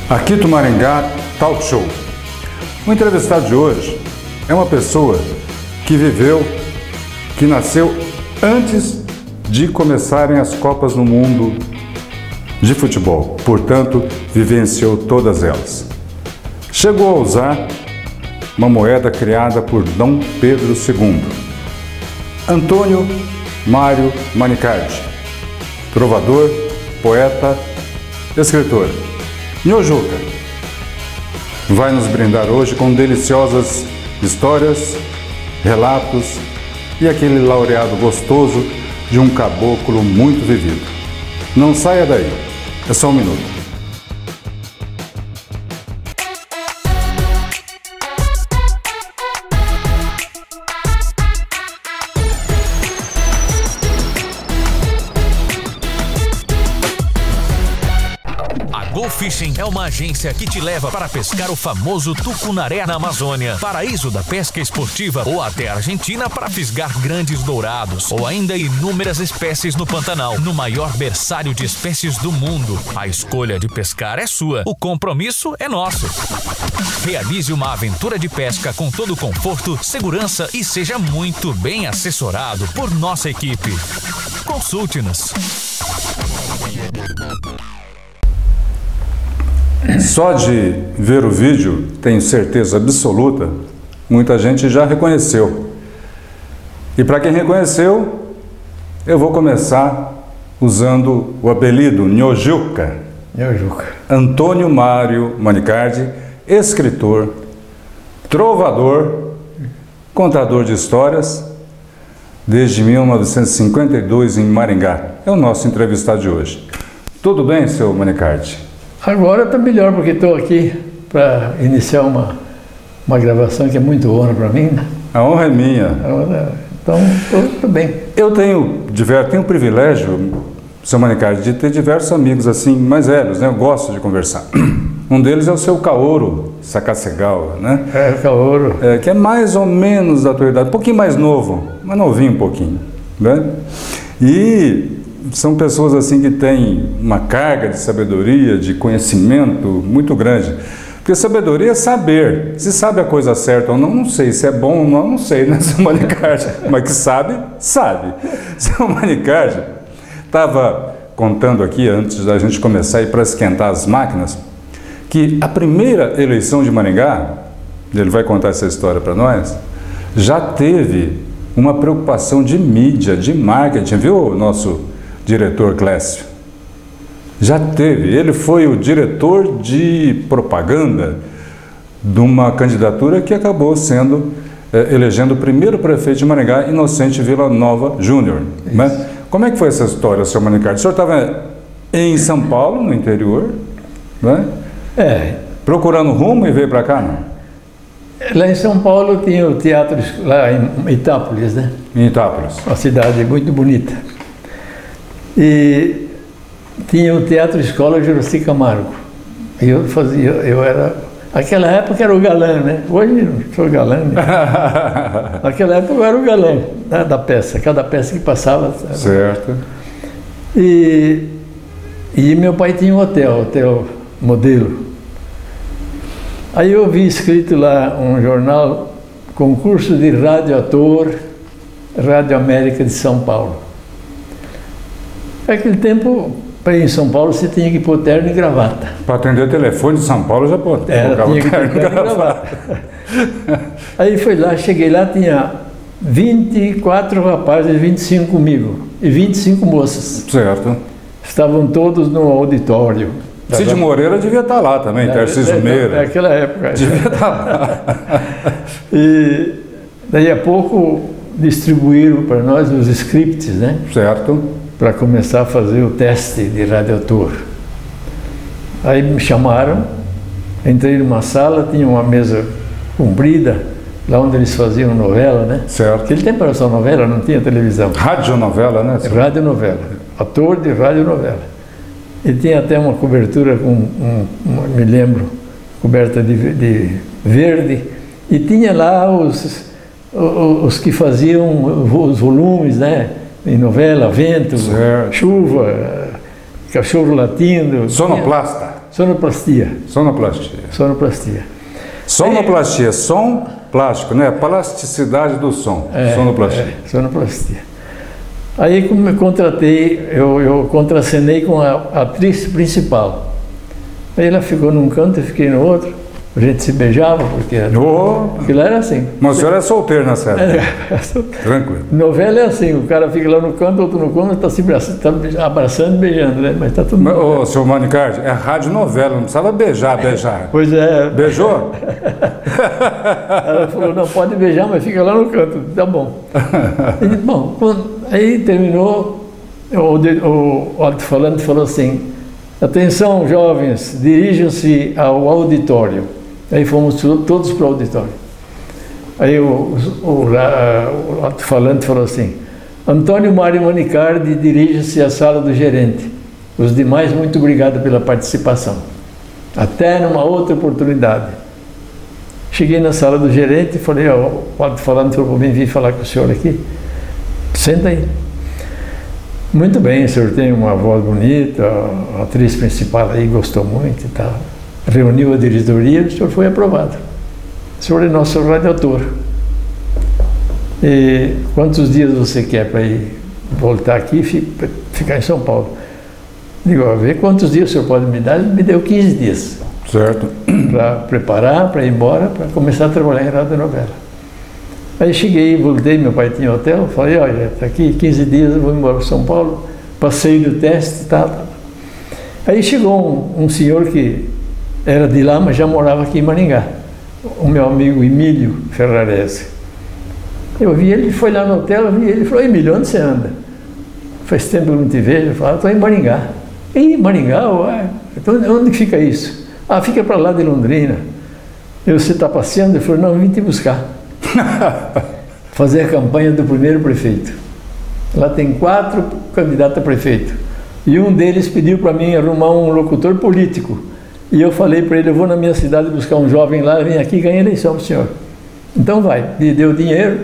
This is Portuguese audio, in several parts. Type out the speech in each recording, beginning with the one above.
Aqui do Maringá Talk Show. O entrevistado de hoje é uma pessoa que viveu, que nasceu antes de começarem as Copas no Mundo de futebol, portanto, vivenciou todas elas. Chegou a usar uma moeda criada por Dom Pedro II. Antônio Mário Manicardi, trovador, poeta, escritor. Nhojuca vai nos brindar hoje com deliciosas histórias, relatos e aquele laureado gostoso de um caboclo muito vivido. Não saia daí, é só um minuto. Go Fishing é uma agência que te leva para pescar o famoso tucunaré na Amazônia, paraíso da pesca esportiva, ou até a Argentina para fisgar grandes dourados, ou ainda inúmeras espécies no Pantanal, no maior berçário de espécies do mundo. A escolha de pescar é sua, o compromisso é nosso. Realize uma aventura de pesca com todo conforto, segurança e seja muito bem assessorado por nossa equipe. Consulte-nos. Só de ver o vídeo, tenho certeza absoluta, muita gente já reconheceu. E para quem reconheceu, eu vou começar usando o apelido Nhojuca. Antônio Mário Manicardi, escritor, trovador, contador de histórias, desde 1952 em Maringá. É o nosso entrevistado de hoje. Tudo bem, seu Manicardi? Agora está melhor, porque estou aqui para iniciar uma gravação que é muito honra para mim, né? A honra é minha. Então, estou bem. Eu tenho o privilégio, seu Manicardi, de ter diversos amigos assim, mais velhos, né? Eu gosto de conversar. Um deles é o seu Kaoru Sakasegawa, né? É, o Kaoru. Que é mais ou menos da tua idade, um pouquinho mais novo, mas novinho um pouquinho, né? E são pessoas assim que têm uma carga de sabedoria, de conhecimento muito grande. Porque sabedoria é saber. Se sabe a coisa certa ou não, não sei. Se é bom ou não, não sei, né, seu Manicardi? Mas que sabe, sabe. Seu Manicardi estava contando aqui, antes da gente começar a ir para esquentar as máquinas, que a primeira eleição de Maringá, ele vai contar essa história para nós, já teve uma preocupação de mídia, de marketing, viu, o nosso diretor Clécio? Já teve. Ele foi o diretor de propaganda de uma candidatura que acabou sendo, elegendo o primeiro prefeito de Maringá, Inocente Vila Nova Júnior. Né? Como é que foi essa história, seu Manicardi? O senhor estava em São Paulo, no interior, né? Procurando rumo e veio para cá, não? Lá em São Paulo tinha o teatro, lá em Itápolis, né? Em Itápolis. Uma cidade muito bonita. E tinha o Teatro Escola Juraci Camargo. Eu era... Naquela época era o galã, né? Hoje não sou galã, né? Naquela época eu era o galã, né, da peça, cada peça que passava. Sabe? Certo. E meu pai tinha um hotel modelo. Aí eu vi escrito lá um jornal, concurso de radioator, Rádio América de São Paulo. Naquele tempo, para ir em São Paulo, você tinha que pôr terno e gravata. Para atender o telefone de São Paulo, já pode. Tinha que pôr terno e gravata. Aí foi lá, cheguei lá, tinha 24 rapazes, 25 comigo, e 25 moças. Certo. Estavam todos no auditório. Cid Moreira devia estar lá também, Tarcísio Meira. Naquela época. Devia estar lá. E daí a pouco distribuíram para nós os scripts, né? Certo. Para começar a fazer o teste de radioator. Aí me chamaram, entrei numa sala, tinha uma mesa comprida, lá onde eles faziam novela, né? Certo. Aquele tempo era só novela, não tinha televisão. Radionovela, né? Radionovela, ator de radionovela. E tinha até uma cobertura com, me lembro, coberta de verde, e tinha lá os que faziam os volumes, né? Em novela, vento, certo. chuva, cachorro latindo. Sonoplasta. sonoplastia. Sonoplastia. Sonoplastia. Sonoplastia, som plástico, né? Plasticidade do som. Sonoplastia. Sonoplastia. Aí como eu contratei, eu contracenei com a atriz principal. Aí ela ficou num canto, eu fiquei no outro. A gente se beijava, porque aquilo era assim. Mas o senhor é solteiro nessa época? Tranquilo. Novela é assim, o cara fica lá no canto, outro no canto, está se abraçando e beijando, né? Mas está tudo bem. Ô, senhor Manicardi, é rádio novela, não precisava beijar. Pois é. Beijou? Ela falou, não, pode beijar, mas fica lá no canto, tá bom. Bom, aí terminou, o alto-falante falou assim, atenção, jovens, dirijam-se ao auditório. Aí fomos todos para o auditório. Aí o alto-falante falou assim, Antônio Mário Manicardi dirige-se à sala do gerente. Os demais, muito obrigado pela participação. Até numa outra oportunidade. Cheguei na sala do gerente e falei, o alto-falante falou, vim falar com o senhor aqui. Senta aí. Muito bem, o senhor tem uma voz bonita, a atriz principal aí gostou muito e tal. Reuniu a diretoria e o senhor foi aprovado. O senhor é nosso radiator. E quantos dias você quer para ir voltar aqui e ficar em São Paulo? Digo, a ver quantos dias o senhor pode me dar? Ele me deu 15 dias. Certo. Para preparar, para ir embora, para começar a trabalhar em radionovela. Aí cheguei, voltei, meu pai tinha hotel, falei, olha, está aqui 15 dias, eu vou embora para São Paulo, passei do teste, tá. Aí chegou um senhor que era de lá, mas já morava aqui em Maringá, o meu amigo Emílio Ferrarese. Eu vi ele, foi lá no hotel, eu vi ele, falou, Emílio, onde você anda? Faz tempo que eu não te vejo. Eu falei, estou em Maringá. Em Maringá? Ué, então, onde fica isso? Ah, fica para lá de Londrina. Você está passeando? Eu falei, não, eu vim te buscar. Fazer a campanha do primeiro prefeito. Lá tem 4 candidatos a prefeito. E um deles pediu para mim arrumar um locutor político. E eu falei para ele, eu vou na minha cidade buscar um jovem lá, vem aqui e ganha eleição para o senhor. Então vai. Me deu dinheiro.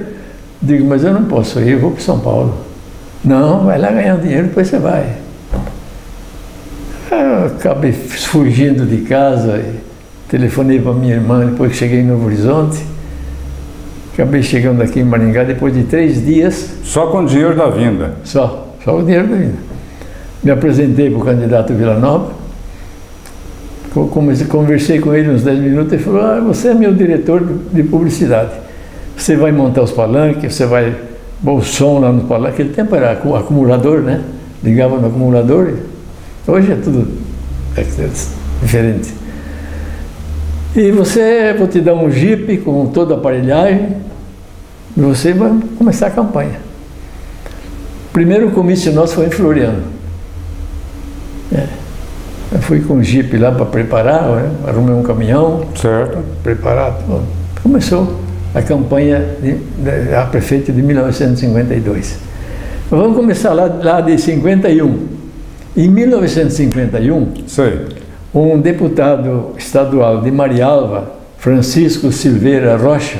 Digo, mas eu não posso ir, eu vou para São Paulo. Não, vai lá ganhar dinheiro, depois você vai. Eu acabei fugindo de casa, telefonei para minha irmã depois que cheguei em Novo Horizonte. Acabei chegando aqui em Maringá depois de 3 dias. Só com o dinheiro da vinda? Só o dinheiro da vinda. Me apresentei para o candidato Vila Nova. Conversei com ele uns 10 minutos e ele falou, você é meu diretor de publicidade. Você vai montar os palanques, você vai pôr o som lá no palanque. Naquele tempo era acumulador, né? Ligava no acumulador. Hoje é tudo diferente. E vou te dar um Jeep com toda a aparelhagem e você vai começar a campanha. O primeiro comício nosso foi em Floriano. Eu fui com o Jeep lá para preparar, né? Arrumei um caminhão. Certo. Preparado. Começou a campanha a prefeito de 1952. Vamos começar lá de 51. Em 1951, sei, um deputado estadual de Marialva, Francisco Silveira Rocha,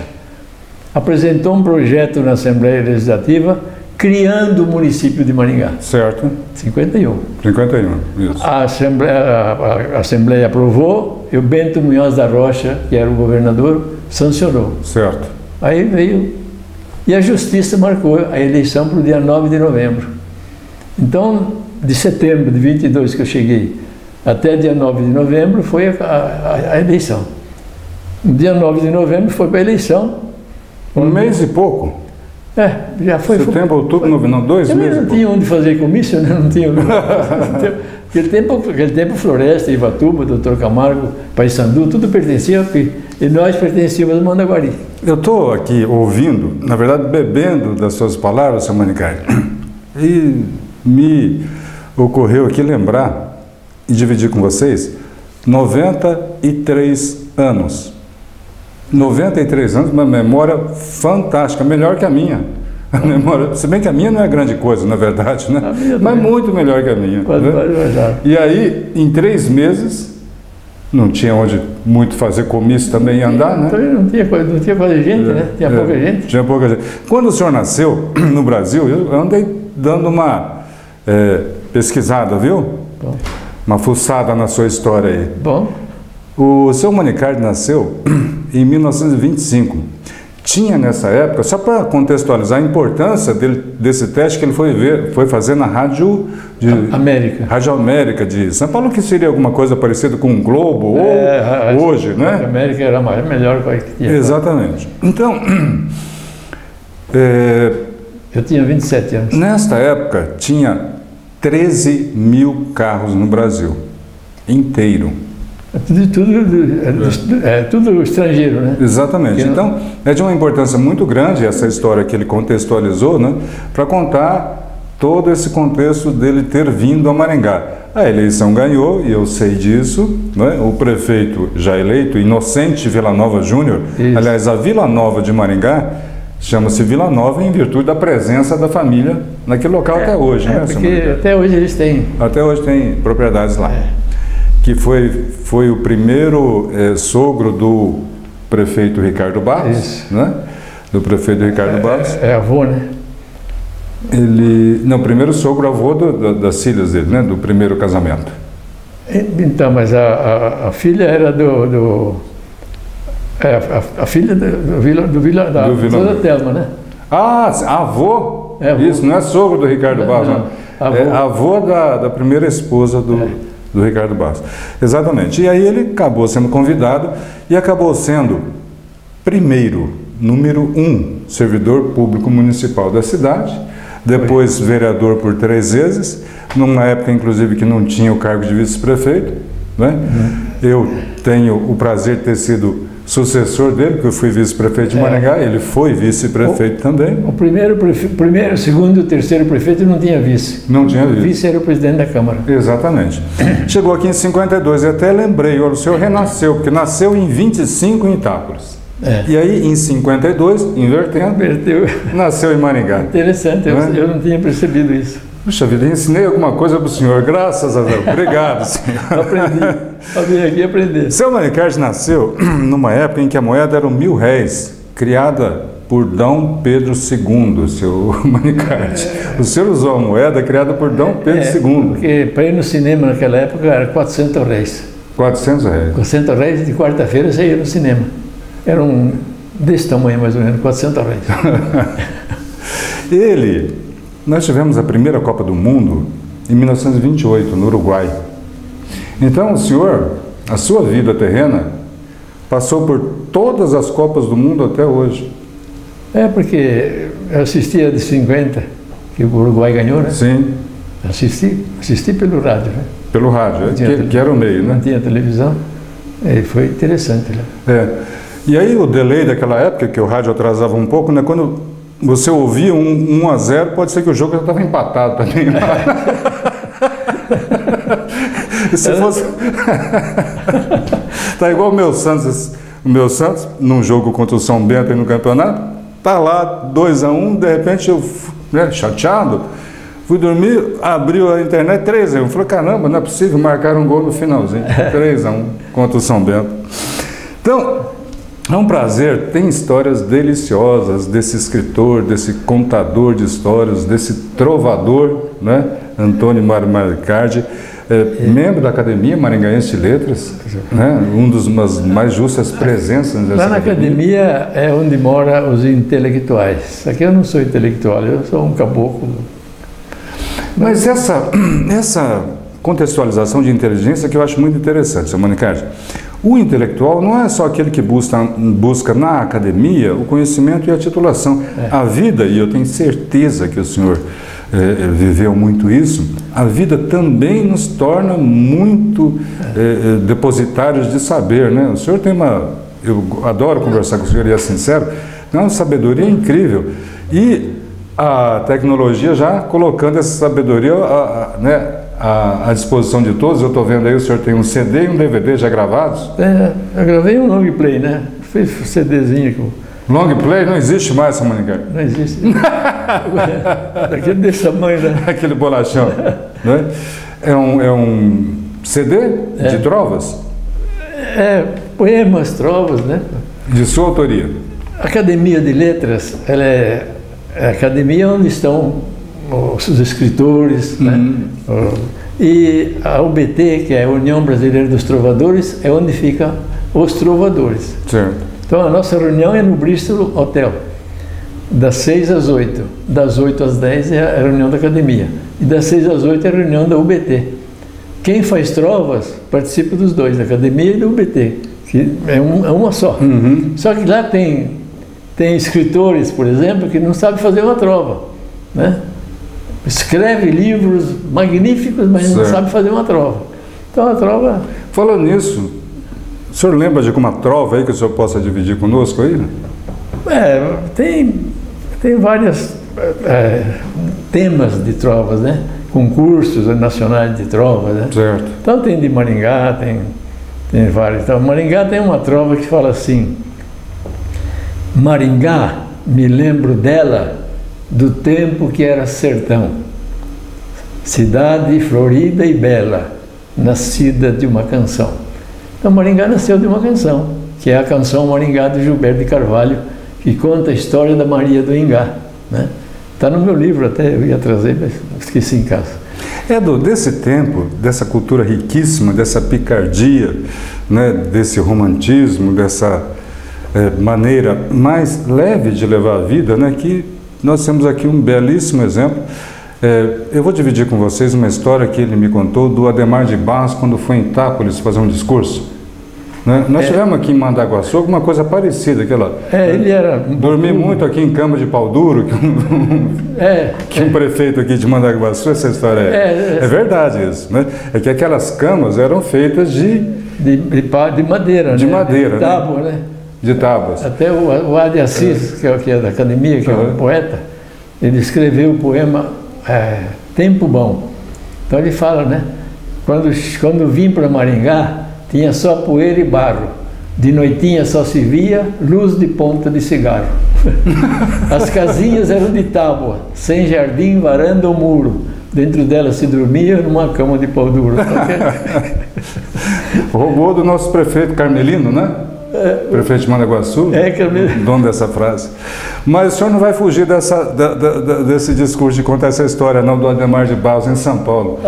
apresentou um projeto na Assembleia Legislativa criando o município de Maringá. Certo. 51. 51, isso. A Assembleia aprovou e o Bento Munhoz da Rocha, que era o governador, sancionou. Certo. Aí veio, e a Justiça marcou a eleição para o dia 9 de novembro. Então, de setembro de 22 que eu cheguei, até dia 9 de novembro foi a eleição. No dia 9 de novembro foi para a eleição. Um mês e pouco? Já foi. Setembro, outubro, não, 2 meses. Não tinha onde fazer comício, né? Não tinha. Aquele tempo Floresta, Ivatuba, Doutor Camargo, Paissandu, tudo pertencia aqui. E nós pertencíamos a Mandaguari. Eu estou aqui ouvindo, na verdade, bebendo das suas palavras, seu Manicardi, e me ocorreu aqui lembrar e dividir com vocês 93 anos. 93 anos, uma memória fantástica, melhor que a minha. A memória, se bem que a minha não é grande coisa, na verdade, né? Mas muito melhor que a minha. Né? E aí, em 3 meses, não tinha onde muito fazer comício também e andar, né? Não tinha quase gente, né? Tinha pouca gente. Tinha pouca gente. Quando o senhor nasceu no Brasil, eu andei dando uma pesquisada, viu? Bom. uma fuçada na sua história aí. Bom. O seu Manicardi nasceu em 1925. Tinha nessa época, só para contextualizar a importância desse teste que ele foi fazer na Rádio América de São Paulo, que seria alguma coisa parecida com um Globo ou hoje, né? A América era a melhor coisa que tinha. Exatamente. Então, eu tinha 27 anos. Nesta época, tinha 13 mil carros no Brasil inteiro. Tudo estrangeiro, né? Exatamente. Então, é de uma importância muito grande essa história que ele contextualizou, né? Para contar todo esse contexto dele ter vindo a Maringá. A eleição ganhou, e eu sei disso, né? O prefeito já eleito, Inocente Vila Nova Júnior, aliás, a Vila Nova de Maringá chama-se Vila Nova em virtude da presença da família naquele local até hoje, né? Porque até hoje eles têm. Até hoje tem propriedades lá. Que foi o primeiro sogro do prefeito Ricardo Barros, né? Do prefeito Ricardo Barros. É avô, né? Não, primeiro sogro avô das filhas dele, né? Do primeiro casamento. Então, mas a filha era a filha do Vila da Telma, né? Ah, avô? Isso, não é sogro do Ricardo Barros, não. Avô da primeira esposa do Ricardo Barros. Exatamente. E aí ele acabou sendo convidado e acabou sendo número 1, servidor público municipal da cidade, depois vereador por 3 vezes, numa época inclusive que não tinha o cargo de vice-prefeito, né? Eu tenho o prazer de ter sido sucessor dele, porque eu fui vice-prefeito de Maringá, ele foi vice-prefeito também. O primeiro, segundo e terceiro prefeito não tinha vice. Não tinha vice. O vice era o presidente da Câmara. Exatamente. Chegou aqui em 52 e até lembrei, olha, o senhor renasceu, porque nasceu em 25 em Itápolis. E aí, em 52, inverteu, nasceu em Maringá. Interessante, eu não tinha percebido isso. Puxa vida, ensinei alguma coisa para o senhor, graças a Deus. Obrigado, senhor. Aprendi aqui a aprender. Seu Manicardi nasceu numa época em que a moeda era R$1.000, criada por Dom Pedro II, seu Manicardi. O senhor usou a moeda criada por Dom Pedro II. Porque para ir no cinema naquela época era R$400. R$400. R$400 de quarta-feira você ia no cinema. Era desse tamanho mais ou menos, R$400. Nós tivemos a primeira Copa do Mundo em 1928, no Uruguai. Então, o senhor, a sua vida terrena, passou por todas as Copas do Mundo até hoje. Porque eu assisti a de 50, que o Uruguai ganhou, né? Sim. Assisti pelo rádio, né? Pelo rádio, que era o meio, né? Não tinha televisão, e foi interessante, né? E aí o delay daquela época, que o rádio atrasava um pouco, né? Quando você ouvia 1-0, pode ser que o jogo já estava empatado também. E se fosse... Tá igual o meu Santos. O meu Santos, num jogo contra o São Bento aí no campeonato, tá lá 2-1, de repente eu, chateado, fui dormir, abriu a internet 3-1. Eu falei, caramba, não é possível, marcar um gol no finalzinho. 3-1 contra o São Bento. Então, é um prazer, tem histórias deliciosas desse escritor, desse contador de histórias, desse trovador, né? Antônio Mário Manicardi, membro da Academia Maringaense de Letras, né? Das mais justas presenças dessa Lá na academia é onde moram os intelectuais. Aqui eu não sou intelectual, eu sou um caboclo. Mas essa contextualização de inteligência que eu acho muito interessante, seu Manicardi. O intelectual não é só aquele que busca na academia o conhecimento e a titulação. A vida, e eu tenho certeza que o senhor viveu muito isso, a vida também nos torna muito depositários de saber, né? O senhor tem eu adoro conversar com o senhor e é sincero, tem uma sabedoria incrível. E a tecnologia já colocando essa sabedoria, à disposição de todos. Eu estou vendo aí, o senhor tem um CD e um DVD já gravados? Eu gravei um long play, né? Fiz um CDzinho com... Long play não existe mais, seu Manicardi? Não existe. Daquele desse tamanho, né? Aquele bolachão, né? É um CD de trovas? Poemas, trovas, né? De sua autoria? A Academia de Letras, ela é a academia onde estão os escritores, né? E a UBT, que é a União Brasileira dos Trovadores, é onde ficam os trovadores. Certo. Então a nossa reunião é no Bristol Hotel, das 6 às 8. Das 8 às 10 é a reunião da academia. E das 6 às 8 é a reunião da UBT. Quem faz trovas participa dos dois, da academia e da UBT, que é uma só. Só que lá tem escritores, por exemplo, que não sabem fazer uma trova, né? Escreve livros magníficos, mas não sabe fazer uma trova. Então a trova... Falando nisso, o senhor lembra de alguma trova aí que o senhor possa dividir conosco aí? Tem vários temas de trovas, né? Concursos nacionais de trovas, né? Certo. Então tem de Maringá, tem vários. Então, Maringá tem uma trova que fala assim: Maringá, me lembro dela do tempo que era sertão, cidade florida e bela, nascida de uma canção. Então Maringá nasceu de uma canção, que é a canção Maringá de Gilberto de Carvalho, que conta a história da Maria do Ingá, né? Está no meu livro, até eu ia trazer, mas esqueci em casa. Desse tempo, dessa cultura riquíssima, dessa picardia, né, desse romantismo, dessa maneira mais leve de levar a vida, né, que nós temos aqui um belíssimo exemplo. Eu vou dividir com vocês uma história que ele me contou do Adhemar de Barros quando foi em Itápolis fazer um discurso. Né? Nós tivemos aqui em Mandaguaçu alguma coisa parecida. Ele era... Dormi muito aqui em cama de pau duro, que um prefeito aqui de Mandaguaçu, essa história é verdade isso. Né? É que aquelas camas eram feitas de madeira, de né? madeira, de tábua, né? De tábuas. Até o Ade Assis, que é da academia, que é um poeta, ele escreveu o poema Tempo Bom. Então ele fala, né? Quando vim para Maringá, tinha só poeira e barro. De noitinha só se via luz de ponta de cigarro. As casinhas eram de tábua, sem jardim, varanda ou muro. Dentro delas se dormia numa cama de pau duro. Roubou do nosso prefeito Carmelino, né? Prefeito de Mandaguaçu, dono dessa frase. Mas o senhor não vai fugir desse discurso de contar essa história, não, do Adhemar de Barros em São Paulo.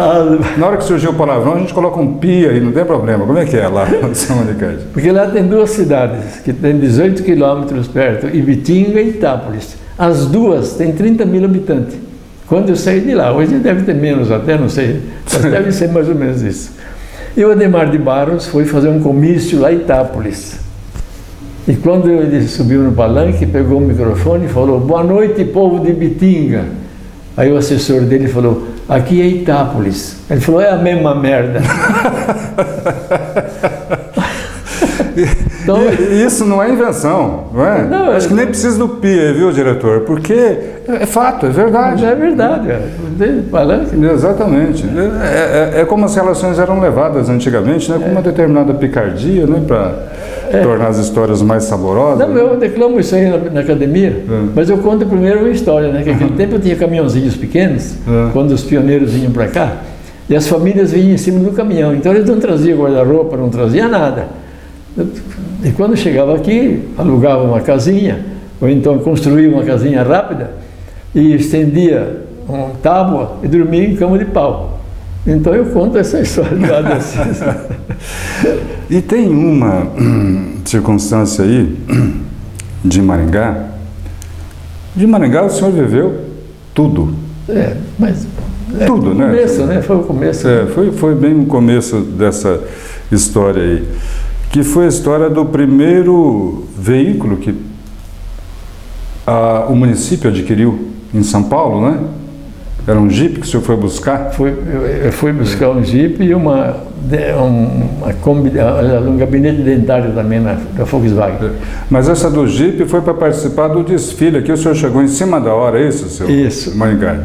Na hora que surgiu o palavrão, a gente coloca um pia aí, não tem problema. Como é que é lá em São Unicade? Porque lá tem duas cidades, que tem 18 quilômetros perto, Ibitinga e Itápolis. As duas têm 30 mil habitantes. Quando eu saí de lá, hoje deve ter menos até, não sei, mas deve ser mais ou menos isso. E o Adhemar de Barros foi fazer um comício lá em Itápolis. E quando ele subiu no palanque, pegou o microfone e falou: boa noite, povo de Ibitinga. Aí o assessor dele falou: aqui é Itápolis. Ele falou: é a mesma merda. Então, isso não é invenção, não é? Não, acho que nem precisa do PIA, viu, diretor? Porque é fato, é verdade. É verdade. Palanque. Exatamente. É como as relações eram levadas antigamente, né? Com uma determinada picardia, né? Para tornar as histórias mais saborosas. Não, eu declamo isso aí na academia, mas eu conto primeiro uma história, né? Que naquele tempo eu tinha caminhãozinhos pequenos, quando os pioneiros vinham para cá, e as famílias vinham em cima do caminhão. Então eles não traziam guarda-roupa, não traziam nada. E quando chegava aqui, alugava uma casinha, ou então construía uma casinha rápida, e estendia uma tábua e dormia em cama de pau. Então eu conto essa história lá desse. E tem uma circunstância aí de Maringá. De Maringá o senhor viveu tudo. Tudo, né? Começo, né? Foi o começo. Foi bem o começo dessa história aí. Que foi a história do primeiro veículo que o município adquiriu em São Paulo, né? Era um Jeep que o senhor foi buscar? Eu fui buscar um Jeep e um gabinete dentário também da Volkswagen. Mas essa do Jeep foi para participar do desfile aqui, o senhor chegou em cima da hora, é isso, seu Isso. Maringá?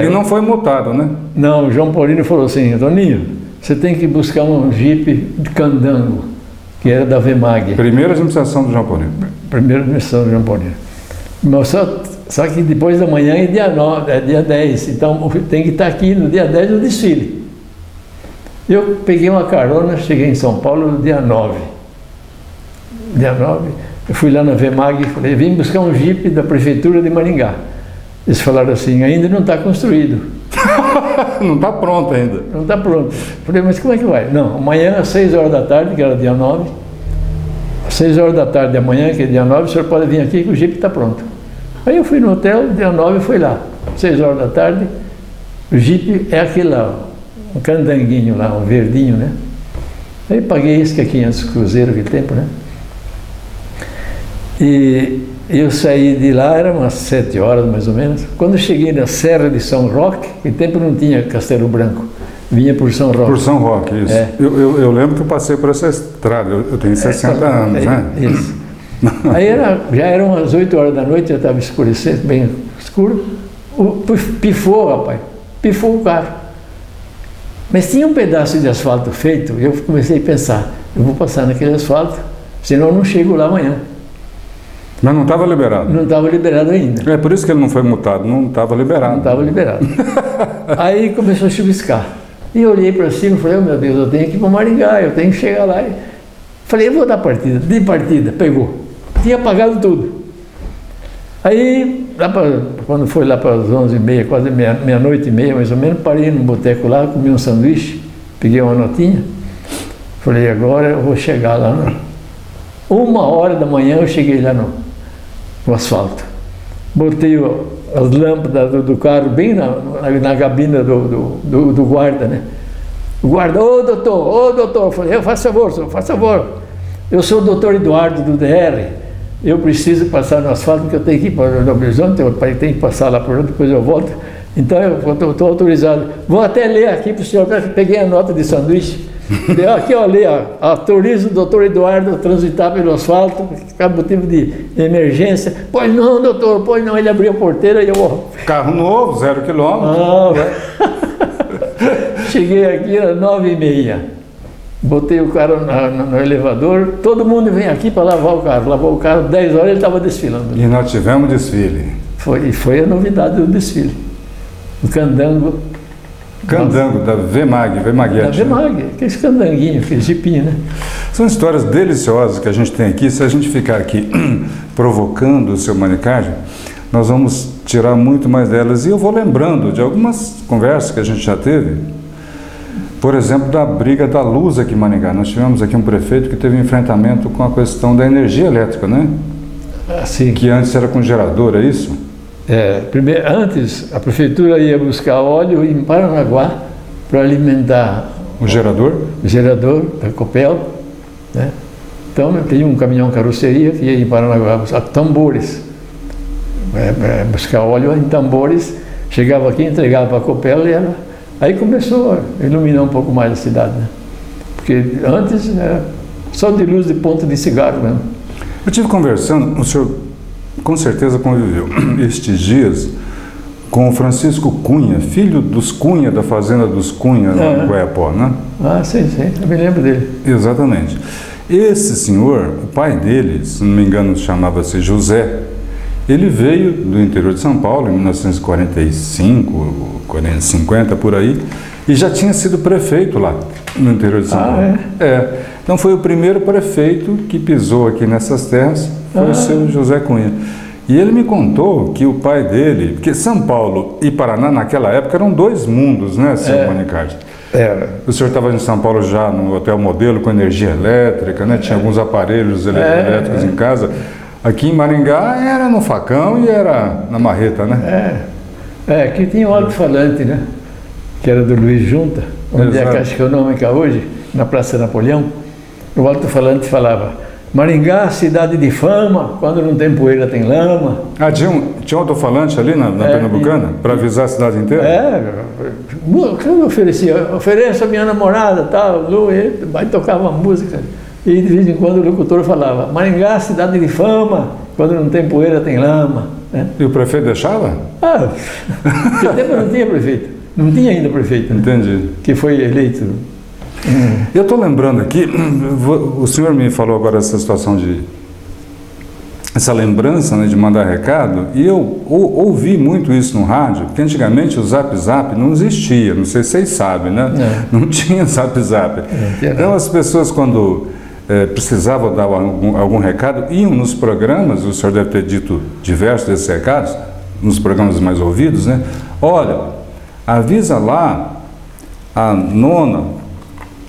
E não foi multado, né? Não, o João Paulino falou assim: Toninho, você tem que buscar um Jeep de candango, que era da VEMAG. Primeira administração do João Paulino. Primeira administração do João Paulino. Mas só que depois da manhã é dia 10, então tem que estar aqui no dia 10 no desfile. Eu peguei uma carona, cheguei em São Paulo no dia 9. Dia 9, eu fui lá na VEMAG e falei: vim buscar um Jeep da Prefeitura de Maringá. Eles falaram assim: ainda não está construído. Não está pronto ainda. Não está pronto. Falei, mas como é que vai? Não, amanhã às 6 horas da tarde, que era dia 9, às 6 horas da tarde de amanhã, que é dia 9, o senhor pode vir aqui que o Jeep está pronto. Aí eu fui no hotel, dia 9 fui lá. 6 horas da tarde, o Jeep é aquele lá, um candanguinho lá, um verdinho, né? Aí paguei isso que é 500 cruzeiros aquele tempo, né? E eu saí de lá, era umas 7 horas mais ou menos. Quando eu cheguei na Serra de São Roque, naquele tempo não tinha Castelo Branco, vinha por São Roque. Por São Roque, isso. É. Eu lembro que eu passei por essa estrada, eu tenho 60 anos, né? Isso. Aí já eram umas 8 horas da noite, já estava escurecendo, bem escuro. Pifou, rapaz, pifou o carro. Mas tinha um pedaço de asfalto feito, e eu comecei a pensar, eu vou passar naquele asfalto, senão eu não chego lá amanhã. Mas não estava liberado? Não estava liberado ainda. É por isso que ele não foi multado, não estava liberado. Não estava liberado. Aí começou a chuviscar. E eu olhei para cima e falei, oh, meu Deus, eu tenho que ir para Maringá, eu tenho que chegar lá. Falei, eu vou dar partida. De partida, pegou. Tinha apagado tudo. Aí, quando foi lá para as 11h30, quase meia-noite e meia mais ou menos, parei num boteco lá, comi um sanduíche, peguei uma notinha. Falei, agora eu vou chegar lá. Não. 1h da manhã eu cheguei lá no asfalto. Botei as lâmpadas do carro bem na cabina do guarda, né? O guarda, ô doutor, falei, faça favor, senhor, faça favor. Eu sou o doutor Eduardo do DR, eu preciso passar no asfalto porque eu tenho que ir para o Novo Horizonte, eu tenho que passar lá por onde, depois eu volto. Então eu estou autorizado. Vou até ler aqui para o senhor, peguei a nota de sanduíche. Aqui eu li, autorizo o doutor Eduardo a transitar pelo asfalto, por motivo de emergência. Pois não, doutor, pois não. Ele abriu a porteira e eu... Carro novo, 0 quilômetro. Cheguei aqui às 9h30. Botei o carro no elevador. Todo mundo vem aqui para lavar o carro. Lavou o carro, 10 horas ele estava desfilando. E nós tivemos desfile. Foi a novidade do desfile. O candango. Candango, da Vemag. Da Vemag, aquele candanguinho, aquele jipinho, né? São histórias deliciosas que a gente tem aqui. Se a gente ficar aqui provocando o seu Manicard, nós vamos tirar muito mais delas. E eu vou lembrando de algumas conversas que a gente já teve. Por exemplo, da briga da luz aqui em Maringá. Nós tivemos aqui um prefeito que teve um enfrentamento com a questão da energia elétrica, né? Sim. Que antes era com gerador, é isso? Antes a prefeitura ia buscar óleo em Paranaguá para alimentar o gerador? O gerador da Copel, né? Então tinha um caminhão carroceria que ia em Paranaguá buscar tambores, buscar óleo em tambores, chegava aqui, entregava para a Copel e aí começou a iluminar um pouco mais a cidade, né? Porque antes era só de luz de ponta de cigarro mesmo. Eu estive conversando, o senhor com certeza conviveu estes dias com o Francisco Cunha, filho dos Cunha, da fazenda dos Cunha, lá em Goiapó, né? Ah, sim, eu me lembro dele. Exatamente. Esse senhor, o pai dele, se não me engano chamava-se José, ele veio do interior de São Paulo em 1945, 50 por aí, e já tinha sido prefeito lá no interior de São Paulo. Então foi o primeiro prefeito que pisou aqui nessas terras, foi o seu José Cunha. E ele me contou que o pai dele, porque São Paulo e Paraná naquela época eram dois mundos, né, senhor Manicard? O senhor estava em São Paulo já no Hotel Modelo com energia elétrica, né? Tinha alguns aparelhos elétricos em casa. Aqui em Maringá era no facão e era na marreta, né? Aqui tinha um alto-falante, né? Que era do Luiz Junta, onde é a Caixa Econômica hoje, na Praça Napoleão. O alto-falante falava: Maringá, cidade de fama, quando não tem poeira tem lama. Ah, tinha um alto-falante ali na Pernambucana, para avisar a cidade inteira? Eu ofereço a minha namorada, tal, Lu, aí tocava música. E de vez em quando o locutor falava: Maringá, cidade de fama, quando não tem poeira tem lama. Né? E o prefeito deixava? Naquele tempo não tinha prefeito, não tinha ainda prefeito. Né? Entendi. Que foi eleito. Eu estou lembrando aqui, o senhor me falou agora essa situação essa lembrança, né, de mandar recado, e eu ouvi muito isso no rádio, porque antigamente o Zap Zap não existia, não sei se vocês sabem, né? Não tinha Zap Zap. Então as pessoas quando precisavam dar algum recado, iam nos programas, o senhor deve ter dito diversos desses recados, nos programas mais ouvidos, né? Olha, avisa lá a nona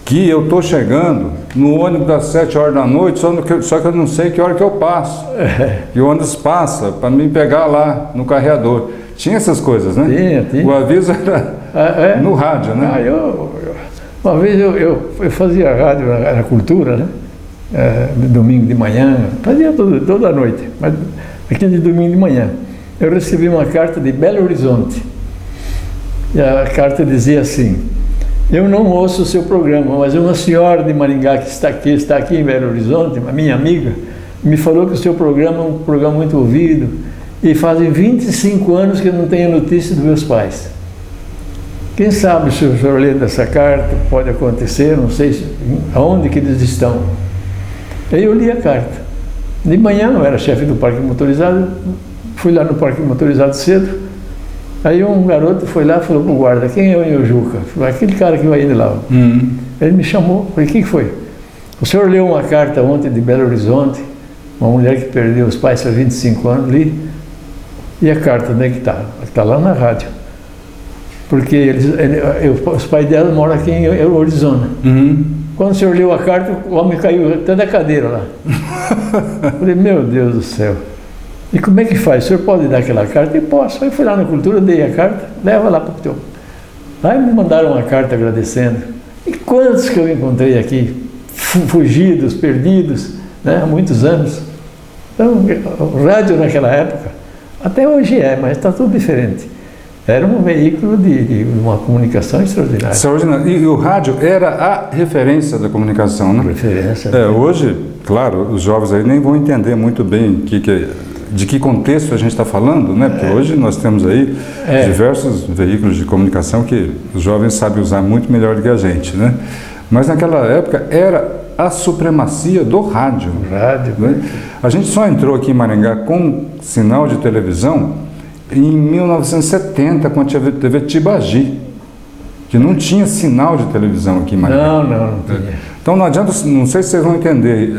que eu estou chegando no ônibus das 7 horas da noite, só que eu não sei que hora que eu passo. E o ônibus passa para me pegar lá no carreador. Tinha essas coisas, né? Tinha. O aviso era no rádio, né? Uma vez eu fazia rádio na Cultura, né? Domingo de manhã, fazia toda noite, mas aquele de domingo de manhã. Eu recebi uma carta de Belo Horizonte. E a carta dizia assim: eu não ouço o seu programa, mas uma senhora de Maringá que está aqui em Belo Horizonte, uma minha amiga, me falou que o seu programa é um programa muito ouvido e fazem 25 anos que eu não tenho notícia dos meus pais. Quem sabe se o senhor lendo essa carta pode acontecer, não sei aonde que eles estão. Aí eu li a carta. De manhã, eu era chefe do parque motorizado, fui lá no parque motorizado cedo. Aí um garoto foi lá e falou para o guarda: quem é o Nhojuca? Falei: aquele cara que vai indo lá. Ele me chamou, falei: o que foi? O senhor leu uma carta ontem de Belo Horizonte, uma mulher que perdeu os pais há 25 anos, li. E a carta, onde é que está? Está lá na rádio. Porque os pais dela moram aqui em Arizona. Quando o senhor leu a carta, o homem caiu até da cadeira lá. Falei: meu Deus do céu. E como é que faz? O senhor pode dar aquela carta? E posso. Aí fui lá na Cultura, dei a carta, leva lá para o teu. Aí me mandaram uma carta agradecendo. E quantos que eu encontrei aqui, fugidos, perdidos, né, há muitos anos. Então, o rádio naquela época, até hoje mas está tudo diferente. Era um veículo de uma comunicação extraordinária. Extraordinário. E o rádio era a referência da comunicação, né? Referência. Hoje, claro, os jovens aí nem vão entender muito bem de que contexto a gente está falando, né? Porque hoje nós temos aí diversos veículos de comunicação que os jovens sabem usar muito melhor do que a gente, né? Mas naquela época era a supremacia do rádio. Rádio. Né? A gente só entrou aqui em Maringá com sinal de televisão em 1970, com a TV Tibagi, que não tinha sinal de televisão aqui em Maringá. Não tinha. Então não adianta, não sei se vocês vão entender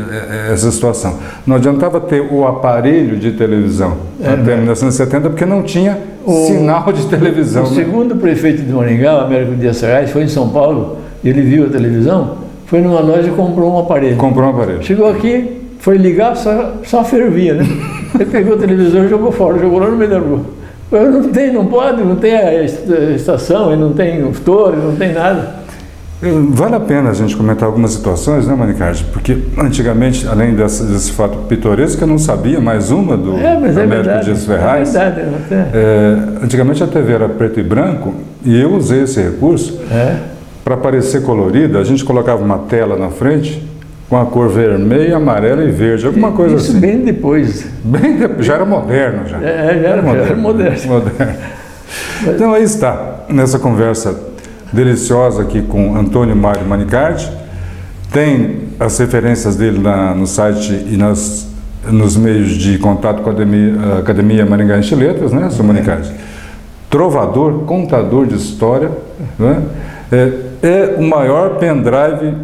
essa situação, não adiantava ter o aparelho de televisão até 1970, porque não tinha sinal de televisão. O segundo prefeito de Maringá, o Américo Dias Serrais, foi em São Paulo, ele viu a televisão, foi numa loja e comprou um aparelho. Comprou um aparelho. Chegou aqui, foi ligar, só fervia, né? Ele pegou o televisor e jogou fora, jogou lá no meio da rua. Não pode, não tem a estação, não tem o torre, não tem nada. Vale a pena a gente comentar algumas situações, né, Manicardi? Porque antigamente, além desse fato pitoresco, eu não sabia, mais uma do Américo Dias Serrais. É verdade. Antigamente a TV era preto e branco e eu usei esse recurso para parecer colorida. A gente colocava uma tela na frente com a cor vermelha, amarela e verde, alguma coisa isso assim. Bem depois. Já era moderno. Já era moderno. Então aí está, nessa conversa deliciosa aqui com Antônio Mário Manicardi. Tem as referências dele no site e nos meios de contato com a Academia Maringaense de Letras, né, seu Manicardi? Trovador, contador de história, né? É o maior pendrive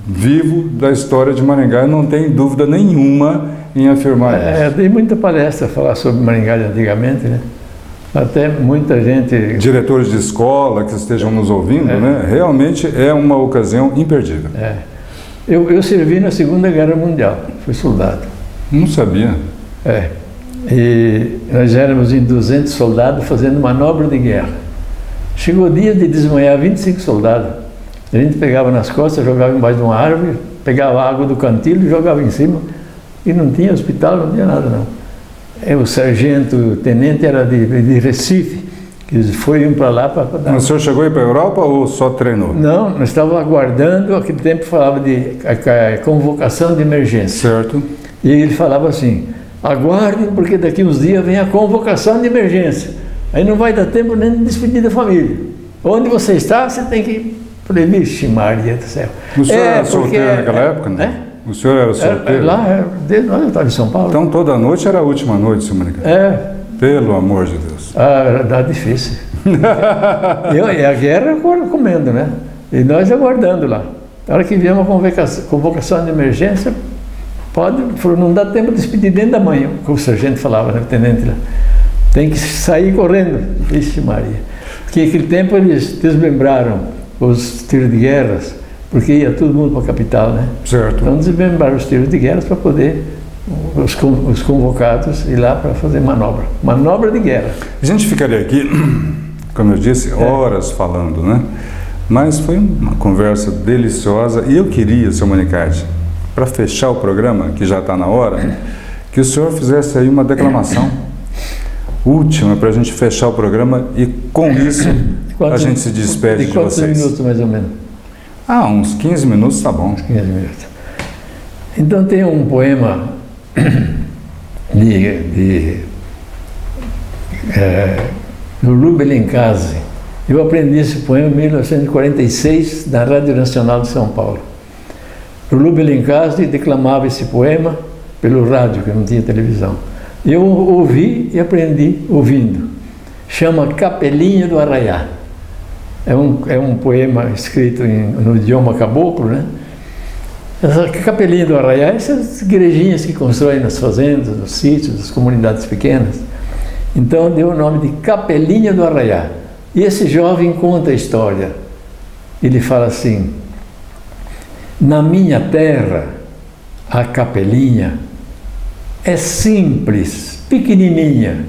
vivo da história de Maringá, não tem dúvida nenhuma em afirmar isso. Tem muita palestra a falar sobre Maringá de antigamente, né? Até muita gente... Diretores de escola que estejam nos ouvindo, né? Realmente é uma ocasião imperdível. Eu servi na Segunda Guerra Mundial, fui soldado. Não sabia. E nós éramos em 200 soldados fazendo manobra de guerra. Chegou o dia de desmanhar 25 soldados. A gente pegava nas costas, jogava embaixo de uma árvore, pegava a água do cantilho e jogava em cima. E não tinha hospital, não tinha nada, não. O sargento, o tenente era de Recife, que eles foram para lá para dar... Mas o senhor chegou aí para a Europa ou só treinou? Não, nós estávamos aguardando, aquele tempo falava de convocação de emergência. Certo. E ele falava assim: aguardem, porque daqui uns dias vem a convocação de emergência. Aí não vai dar tempo nem de despedir da família. Onde você está, você tem que... Falei: vixe Maria do céu. O senhor era solteiro naquela época, né? O senhor era solteiro? Desde lá eu estava em São Paulo. Então toda noite era a última noite, seu Manicardi? Pelo amor de Deus. Era difícil. E a guerra comendo, né? E nós aguardando lá. Na hora que vier uma convocação de emergência, não dá tempo de despedir dentro da manhã, como o sargento falava, né, o tenente lá. Tem que sair correndo. Vixe Maria. que naquele tempo eles desmembraram os tiros de guerras, porque ia todo mundo para a capital, né? Certo. Então desmembraram os tiros de guerras para poder os convocados ir lá para fazer manobra de guerra. A gente ficaria aqui, como eu disse, horas falando, né? Mas foi uma conversa deliciosa e eu queria, Sr. Manicardi, para fechar o programa, que já está na hora, que o senhor fizesse aí uma declamação última para a gente fechar o programa e com isso a gente se despede de vocês. Quantos minutos mais ou menos? Uns 15 minutos tá bom. 15 minutos. Então tem um poema do Lulu Benincase. Eu aprendi esse poema em 1946 na Rádio Nacional de São Paulo. Lulu Benincase declamava esse poema pelo rádio, que não tinha televisão. Eu ouvi e aprendi ouvindo. Chama Capelinha do Arraiá. É um poema escrito no idioma caboclo, né? Essa Capelinha do Arraiá, essas igrejinhas que constroem nas fazendas, nos sítios, nas comunidades pequenas. Então deu o nome de Capelinha do Arraiá. E esse jovem conta a história. Ele fala assim: na minha terra, a capelinha é simples, pequenininha,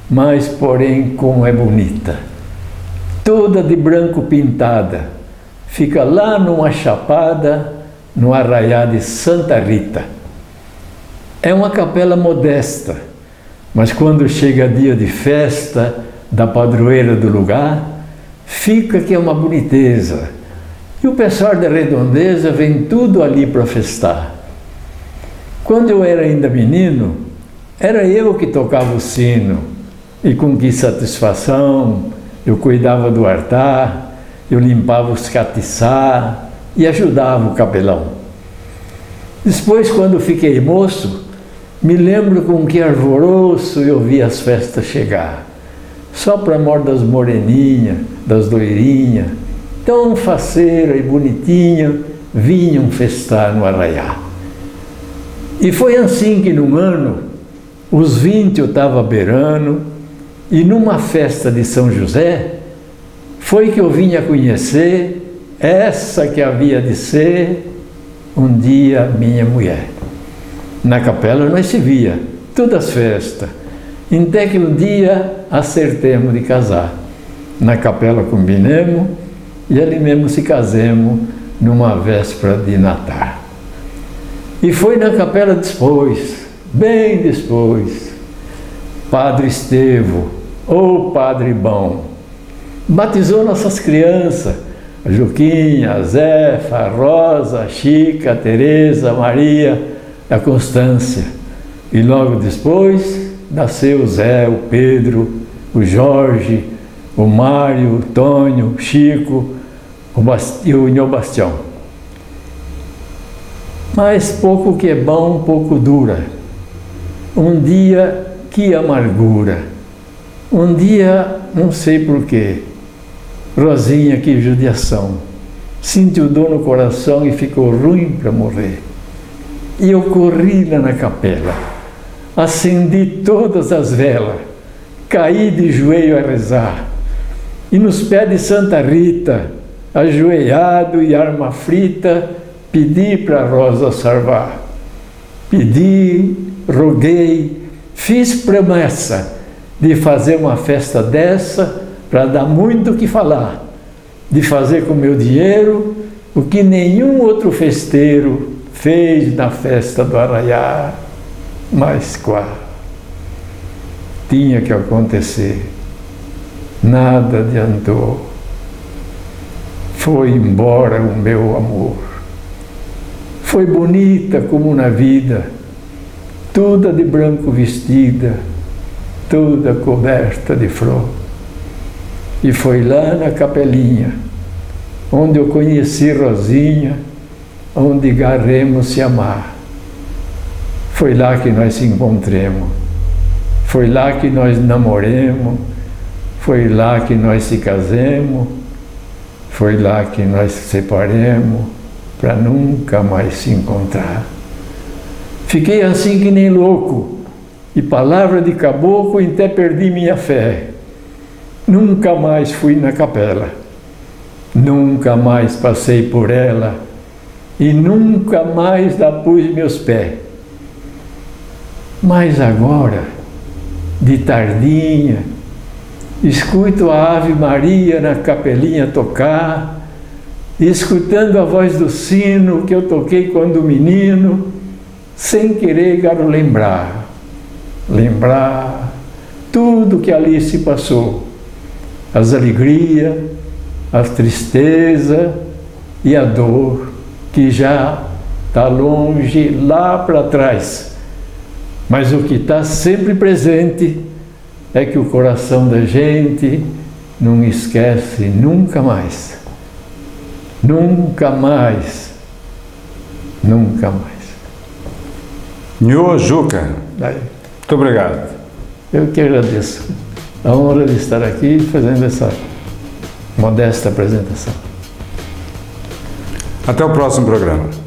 mas porém como é bonita. Toda de branco pintada, fica lá numa chapada, no arraiá de Santa Rita. É uma capela modesta, mas quando chega dia de festa da padroeira do lugar, fica que é uma boniteza. E o pessoal da redondeza vem tudo ali para festar. Quando eu era ainda menino, era eu que tocava o sino, e com que satisfação eu cuidava do altar, eu limpava os catiçá e ajudava o capelão. Depois, quando fiquei moço, me lembro com que alvoroço eu vi as festas chegar. Só para amor das moreninhas, das loirinhas, tão faceira e bonitinha, vinham festar no arraiá. E foi assim que num ano, os 20 eu estava beirando, e numa festa de São José, foi que eu vinha conhecer essa que havia de ser um dia minha mulher. Na capela nós se via, todas as festas, até que um dia acertemos de casar. Na capela combinemos e ali mesmo se casemos numa véspera de Natal. E foi na capela depois, bem depois, Padre Estevo, ô Padre bom, batizou nossas crianças, a Juquinha, a Zefa, a Rosa, a Chica, a Teresa, a Maria, a Constância. E logo depois nasceu o Zé, o Pedro, o Jorge, o Mário, o Tônio, o Chico e o Nho Bastião. Mas pouco que é bom, pouco dura. Um dia, que amargura. Um dia, não sei porquê, Rosinha, que judiação, sentiu dor no coração e ficou ruim para morrer. E eu corri lá na capela, acendi todas as velas, caí de joelho a rezar. E nos pés de Santa Rita, ajoelhado e arma frita, pedi para a Rosa salvar. Pedi, roguei, fiz promessa de fazer uma festa dessa para dar muito o que falar, de fazer com meu dinheiro o que nenhum outro festeiro fez na festa do arraiá. Mas qual? Tinha que acontecer. Nada adiantou. Foi embora o meu amor. Foi bonita como na vida, toda de branco vestida, toda coberta de flor. E foi lá na capelinha, onde eu conheci Rosinha, onde garremos se amar. Foi lá que nós se encontremos, foi lá que nós namoremos, foi lá que nós se casemos, foi lá que nós se separemos, para nunca mais se encontrar. Fiquei assim que nem louco, e palavra de caboclo até perdi minha fé. Nunca mais fui na capela, nunca mais passei por ela e nunca mais lá pus meus pés. Mas agora, de tardinha, escuto a Ave Maria na capelinha tocar, escutando a voz do sino que eu toquei quando menino, sem querer quero lembrar tudo que ali se passou, as alegrias, a tristeza e a dor que já está longe lá para trás. Mas o que está sempre presente é que o coração da gente não esquece nunca mais. Nunca mais. Nunca mais. Nhô Juca, muito obrigado. Eu que agradeço a honra de estar aqui fazendo essa modesta apresentação. Até o próximo programa.